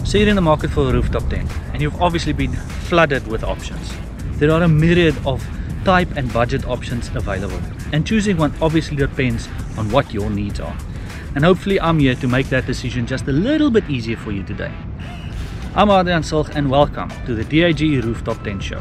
So you're in the market for a rooftop tent, and you've obviously been flooded with options. There are a myriad of type and budget options available, and choosing one obviously depends on what your needs are. And hopefully I'm here to make that decision just a little bit easier for you today. I'm Adrian Silg and welcome to the D.A.G Rooftop Tent Show.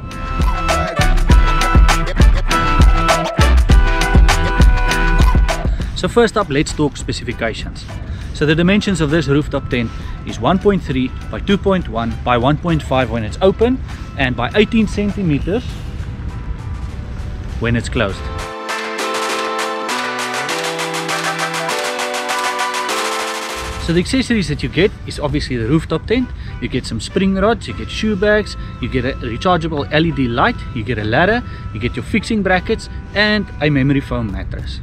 So first up, let's talk specifications. So the dimensions of this rooftop tent is 1.3 by 2.1 by 1.5 when it's open and by 18 centimeters when it's closed. So the accessories that you get is obviously the rooftop tent. You get some spring rods, you get shoe bags, you get a rechargeable LED light, you get a ladder, you get your fixing brackets and a memory foam mattress.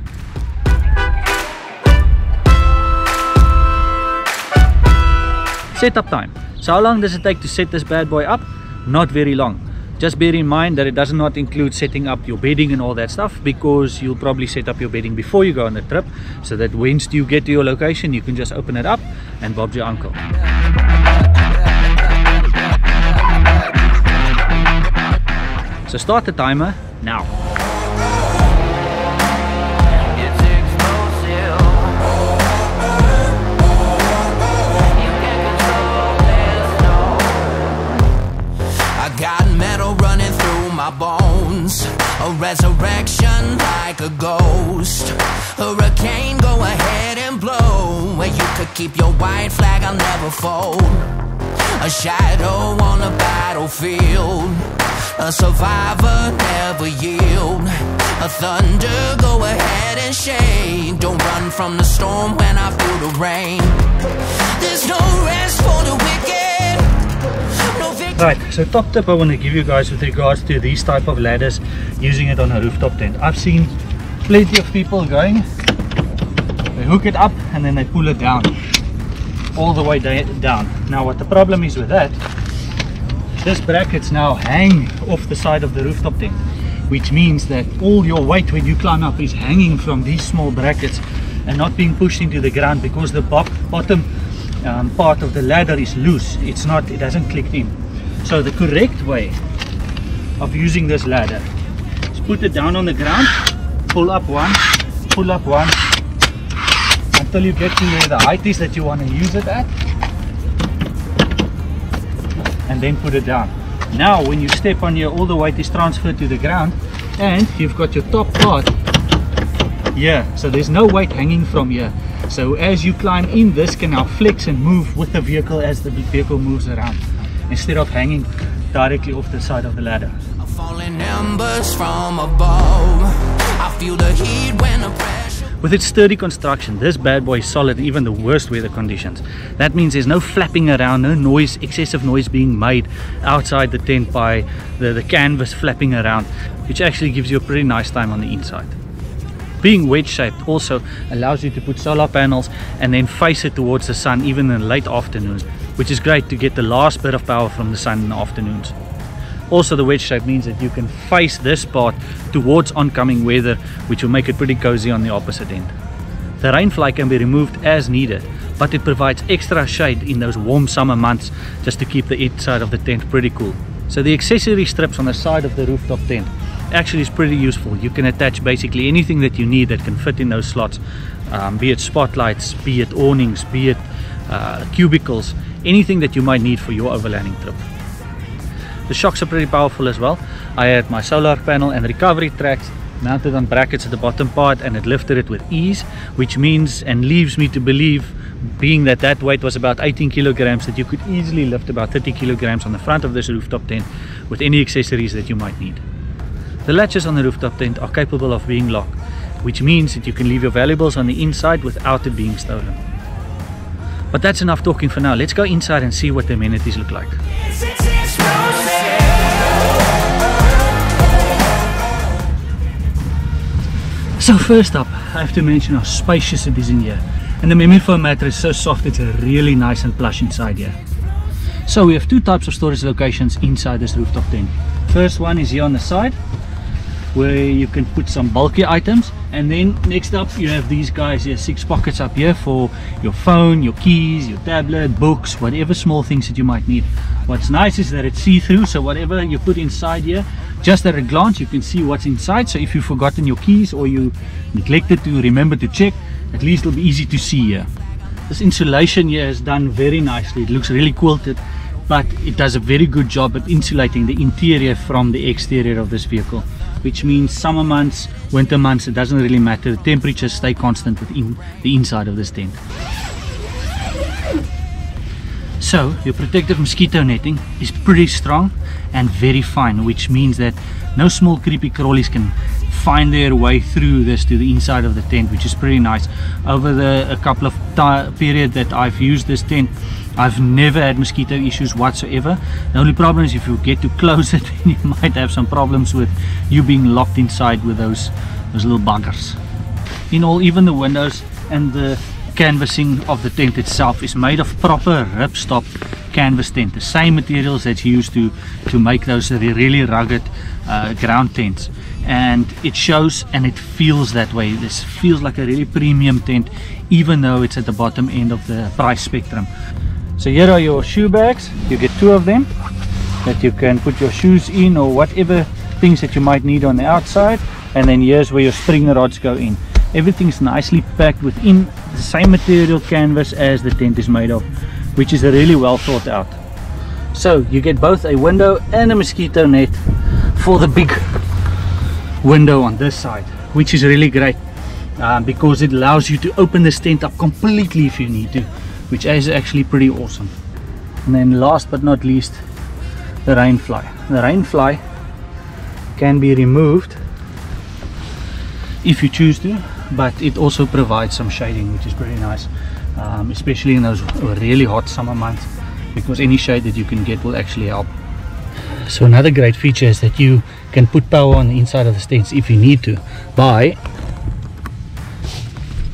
Setup time. So how long does it take to set this bad boy up? Not very long. Just bear in mind that it does not include setting up your bedding and all that stuff, because you'll probably set up your bedding before you go on the trip, so that once you get to your location you can just open it up and Bob's your uncle. So start the timer now. Bones, a resurrection like a ghost. Hurricane, go ahead and blow. Where you could keep your white flag, I'll never fold. A shadow on a battlefield, a survivor never yield. A thunder, go ahead and shade. Don't run from the storm when I feel the rain. There's no rest for the wicked. Right, so top tip I want to give you guys with regards to these type of ladders, using it on a rooftop tent. I've seen plenty of people going, they hook it up and then they pull it down, all the way down. Now what the problem is with that, this brackets now hang off the side of the rooftop tent, which means that all your weight when you climb up is hanging from these small brackets and not being pushed into the ground, because the bottom part of the ladder is loose. It hasn't clicked in. So the correct way of using this ladder is put it down on the ground, pull up one, until you get to where the height is that you want to use it at, and then put it down. Now when you step on here, all the weight is transferred to the ground and you've got your top part here, so there's no weight hanging from here. So as you climb in, this can now flex and move with the vehicle as the vehicle moves around, instead of hanging directly off the side of the ladder. Falling embers from above. I feel the heat when the pressure. With its sturdy construction, this bad boy is solid even the worst weather conditions. That means there's no flapping around, no noise, excessive noise being made outside the tent by the canvas flapping around, which actually gives you a pretty nice time on the inside. Being wedge shaped also allows you to put solar panels and then face it towards the sun even in late afternoons, which is great to get the last bit of power from the sun in the afternoons. Also, the wedge shape means that you can face this part towards oncoming weather, which will make it pretty cozy on the opposite end. The rainfly can be removed as needed, but it provides extra shade in those warm summer months just to keep the inside of the tent pretty cool. So the accessory strips on the side of the rooftop tent actually is pretty useful. You can attach basically anything that you need that can fit in those slots, be it spotlights, be it awnings, be it cubicles, anything that you might need for your overlanding trip. The shocks are pretty powerful as well. I had my solar panel and recovery tracks mounted on brackets at the bottom part, and it lifted it with ease, which means and leaves me to believe, being that that weight was about 18 kilograms, that you could easily lift about 30 kilograms on the front of this rooftop tent with any accessories that you might need. The latches on the rooftop tent are capable of being locked, which means that you can leave your valuables on the inside without it being stolen. But that's enough talking for now. Let's go inside and see what the amenities look like. So first up, I have to mention how spacious it is in here. And the memory foam mattress is so soft, it's really nice and plush inside here. So we have two types of storage locations inside this rooftop tent. First one is here on the side. where you can put some bulky items. And then next up you have these guys here, 6 pockets up here for your phone, your keys, your tablet, books, whatever small things that you might need. What's nice is that it's see-through, so whatever you put inside here, just at a glance you can see what's inside. So if you've forgotten your keys or you neglected to remember to check, at least it'll be easy to see here. This insulation here is done very nicely. It looks really quilted, but it does a very good job at insulating the interior from the exterior of this vehicle, which means summer months, winter months, it doesn't really matter. The temperatures stay constant within the inside of this tent. So your protective mosquito netting is pretty strong and very fine, which means that no small creepy crawlies can find their way through this to the inside of the tent, which is pretty nice. Over a couple of period that I've used this tent, I've never had mosquito issues whatsoever. The only problem is if you get to close it, then you might have some problems with you being locked inside with those little buggers. In all, even the windows and the canvassing of the tent itself is made of proper ripstop canvas tent, the same materials that's used to make those really rugged ground tents, and it shows and it feels that way. This feels like a really premium tent, even though it's at the bottom end of the price spectrum. So here are your shoe bags. You get 2 of them that you can put your shoes in or whatever things that you might need on the outside, and then here's where your spring rods go in. Everything's nicely packed within the same material canvas as the tent is made of, which is really well thought out. So you get both a window and a mosquito net for the big window on this side, which is really great because it allows you to open this tent up completely if you need to, which is actually pretty awesome. And then last but not least, the rain fly. The rain fly can be removed if you choose to, but it also provides some shading, which is pretty nice, especially in those really hot summer months, because any shade that you can get will actually help. So another great feature is that you can put power on the inside of the tents if you need to by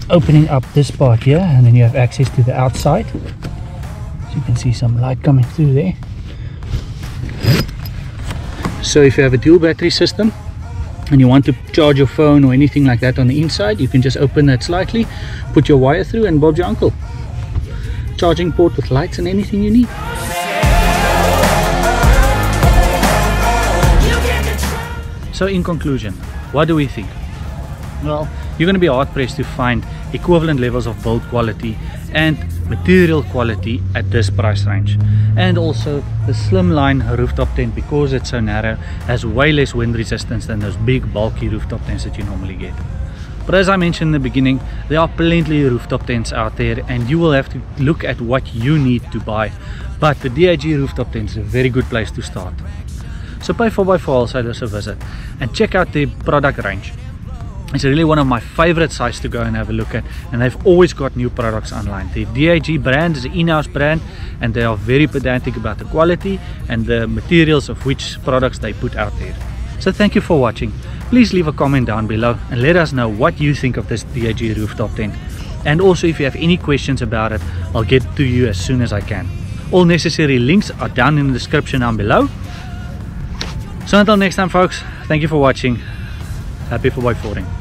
opening up this part here, and then you have access to the outside. So you can see some light coming through there. So if you have a dual battery system and you want to charge your phone or anything like that on the inside, you can just open that slightly, put your wire through, and Bob's your uncle. Charging port with lights and anything you need. So in conclusion, what do we think? Well, you're going to be hard pressed to find equivalent levels of build quality and material quality at this price range. And also the slimline rooftop tent, because it's so narrow, has way less wind resistance than those big bulky rooftop tents that you normally get. But as I mentioned in the beginning, there are plenty of rooftop tents out there, and you will have to look at what you need to buy. But the D.A.G rooftop tent is a very good place to start. So pay 4x4 wholesalers a visit and check out their product range. It's really one of my favorite sites to go and have a look at, and they've always got new products online. The D.A.G brand is an in-house brand, and they are very pedantic about the quality and the materials of which products they put out there. So thank you for watching. Please leave a comment down below and let us know what you think of this D.A.G rooftop tent. And also, if you have any questions about it, I'll get to you as soon as I can. All necessary links are down in the description down below. So until next time folks, thank you for watching. Happy 4x4ing.